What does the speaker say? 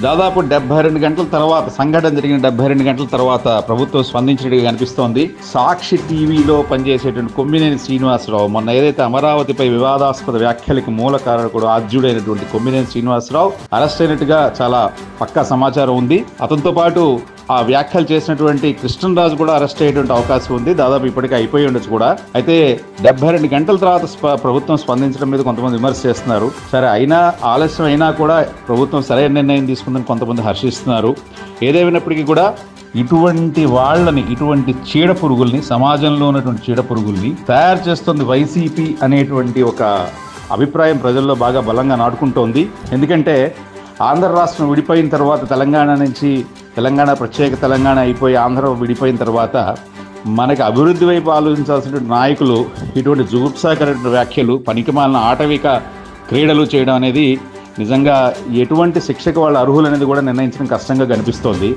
దాదాపు 72 గంటల తర్వాత, సంఘటన జరిగిన 72 గంటల తర్వాత ప్రభుత్వం స్పందించినట్టుగా కనిపిస్తోంది. సాక్షి టీవీలో పనిచేసేటువంటి కొమ్మినేని శ్రీనివాసరావు మొన్న ఏదైతే అమరావతిపై వివాదాస్పద వ్యాఖ్యలకు మూల కారకుడు ఆద్యుడైనటువంటి కొమ్మినేని శ్రీనివాసరావు అరెస్ట్ అయినట్టుగా చాలా పక్కా సమాచారం ఉంది. అతనితో పాటు ఆ వ్యాఖ్యలు చేసినటువంటి కృష్ణరాజు కూడా అరెస్ట్ అయ్యేటువంటి అవకాశం ఉంది. దాదాపు ఇప్పటికే అయిపోయి ఉండొచ్చు కూడా. అయితే 72 గంటల తర్వాత ప్రభుత్వం స్పందించడం మీద కొంతమంది విమర్శ చేస్తున్నారు. సరే, అయినా ఆలస్యం అయినా కూడా ప్రభుత్వం సరైన నిర్ణయం తీసుకుందని కొంతమంది హర్షిస్తున్నారు. ఏదేమైనప్పటికీ కూడా ఇటువంటి వాళ్ళని, ఇటువంటి చీడ పురుగుల్ని, సమాజంలో ఉన్నటువంటి చీడ పురుగుల్ని తయారు చేస్తుంది వైసీపీ అనేటువంటి ఒక అభిప్రాయం ప్రజల్లో బాగా బలంగా నాటుకుంటోంది. ఎందుకంటే ఆంధ్ర రాష్ట్రం విడిపోయిన తర్వాత, తెలంగాణ ప్రత్యేక తెలంగాణ అయిపోయి ఆంధ్ర విడిపోయిన తర్వాత మనకి అభివృద్ధి వైపు ఆలోచించాల్సినటువంటి నాయకులు ఇటువంటి జుగుప్సాకరమైన వ్యాఖ్యలు, పనికిమాలిన ఆటవిక క్రీడలు చేయడం అనేది నిజంగా ఎటువంటి శిక్షకు వాళ్ళు అర్హులు అనేది కూడా నిర్ణయించడం కష్టంగా కనిపిస్తోంది.